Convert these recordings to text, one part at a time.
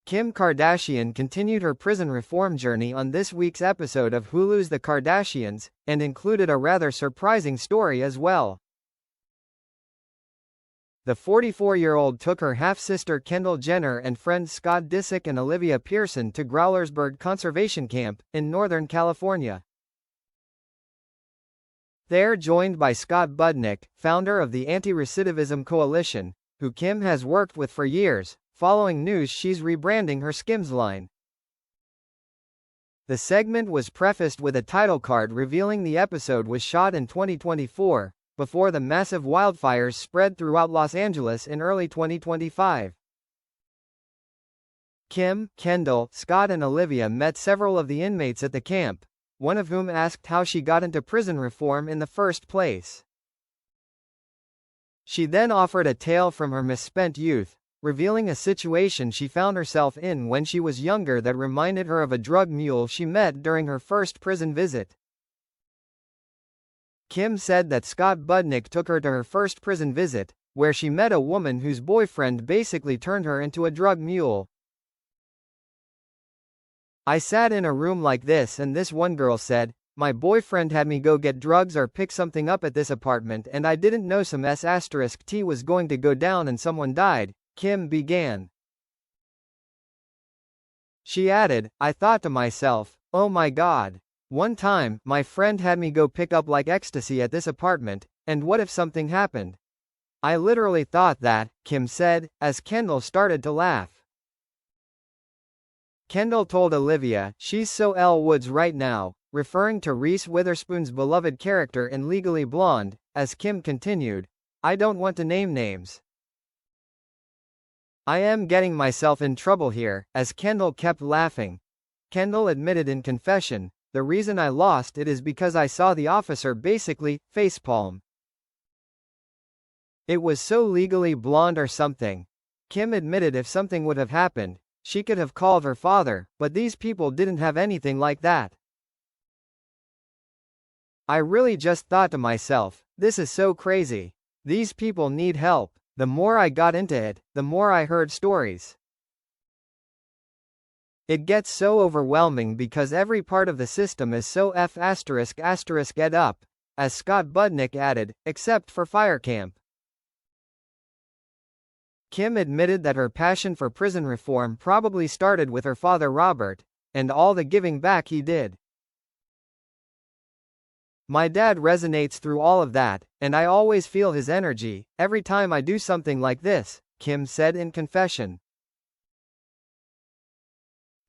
Kim Kardashian continued her prison reform journey on this week's episode of Hulu's The Kardashians, and included a rather surprising story as well. The 44-year-old took her half-sister Kendall Jenner and friends Scott Disick and Olivia Pearson to Growlersburg Conservation Camp, in Northern California. There, joined by Scott Budnick, founder of the Anti-Recidivism Coalition, who Kim has worked with for years, following news she's rebranding her Skims line. The segment was prefaced with a title card revealing the episode was shot in 2024, before the massive wildfires spread throughout Los Angeles in early 2025. Kim, Kendall, Scott and Olivia met several of the inmates at the camp, one of whom asked how she got into prison reform in the first place. She then offered a tale from her misspent youth, revealing a situation she found herself in when she was younger that reminded her of a drug mule she met during her first prison visit. Kim said that Scott Budnick took her to her first prison visit, where she met a woman whose boyfriend basically turned her into a drug mule. "I sat in a room like this and this one girl said, my boyfriend had me go get drugs or pick something up at this apartment and I didn't know some S*T was going to go down and someone died," Kim began. She added, "I thought to myself, oh my God. One time, my friend had me go pick up like ecstasy at this apartment, and what if something happened? I literally thought that," Kim said, as Kendall started to laugh. Kendall told Olivia, "She's so Elle Woods right now," referring to Reese Witherspoon's beloved character in Legally Blonde, as Kim continued, "I don't want to name names. I am getting myself in trouble here," as Kendall kept laughing. Kendall admitted in confession, "The reason I lost it is because I saw the officer basically facepalm. It was so Legally Blonde or something." Kim admitted if something would have happened, she could have called her father, but these people didn't have anything like that. "I really just thought to myself, this is so crazy. These people need help. The more I got into it, the more I heard stories. It gets so overwhelming because every part of the system is so ****ed up," as Scott Budnick added, except for fire camp. Kim admitted that her passion for prison reform probably started with her father Robert, and all the giving back he did. "My dad resonates through all of that, and I always feel his energy, every time I do something like this," Kim said in confession.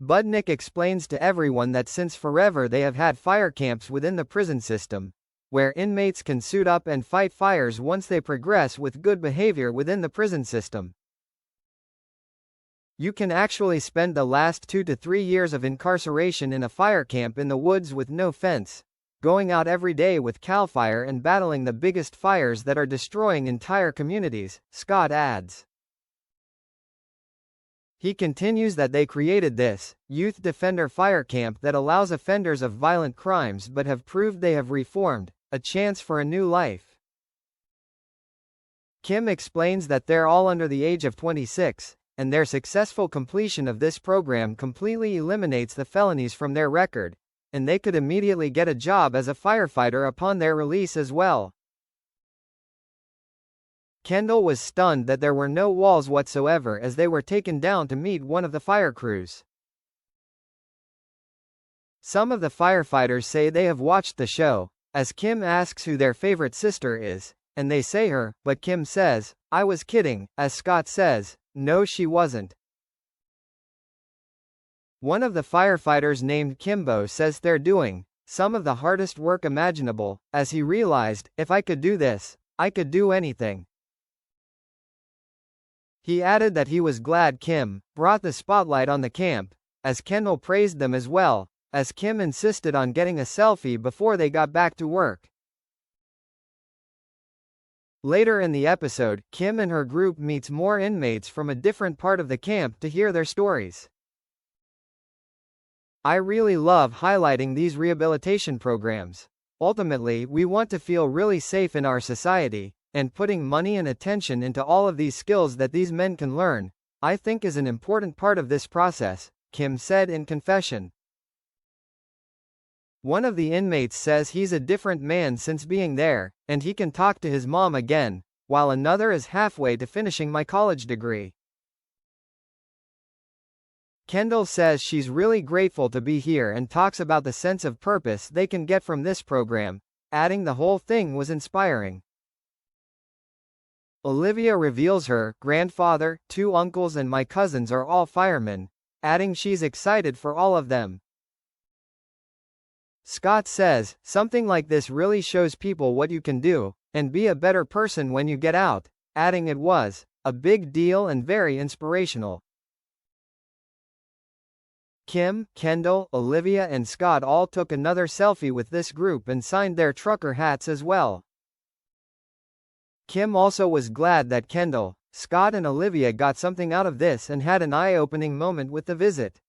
Budnick explains to everyone that since forever they have had fire camps within the prison system, where inmates can suit up and fight fires once they progress with good behavior within the prison system. You can actually spend the last 2 to 3 years of incarceration in a fire camp in the woods with no fence, going out every day with CAL FIRE and battling the biggest fires that are destroying entire communities, Scott adds. He continues that they created this youth defender fire camp that allows offenders of violent crimes but have proved they have reformed, a chance for a new life. Kim explains that they're all under the age of 26, and their successful completion of this program completely eliminates the felonies from their record, and they could immediately get a job as a firefighter upon their release as well. Kendall was stunned that there were no walls whatsoever as they were taken down to meet one of the fire crews. Some of the firefighters say they have watched the show, as Kim asks who their favorite sister is, and they say her, but Kim says, "I was kidding," as Scott says, "No she wasn't." One of the firefighters named Kimbo says they're doing some of the hardest work imaginable, as he realized, "If I could do this, I could do anything." He added that he was glad Kim brought the spotlight on the camp, as Kendall praised them as well, as Kim insisted on getting a selfie before they got back to work. Later in the episode, Kim and her group meets more inmates from a different part of the camp to hear their stories. "I really love highlighting these rehabilitation programs. Ultimately, we want to feel really safe in our society, and putting money and attention into all of these skills that these men can learn," I think is an important part of this process, Kim said in confession. One of the inmates says he's a different man since being there, and he can talk to his mom again, while another is halfway to finishing my college degree. Kendall says she's really grateful to be here and talks about the sense of purpose they can get from this program, adding the whole thing was inspiring. Olivia reveals her grandfather, 2 uncles and my cousins are all firemen, adding she's excited for all of them. Scott says, something like this really shows people what you can do, and be a better person when you get out, adding it was a big deal and very inspirational. Kim, Kendall, Olivia and Scott all took another selfie with this group and signed their trucker hats as well. Kim also was glad that Kendall, Scott and Olivia got something out of this and had an eye-opening moment with the visit.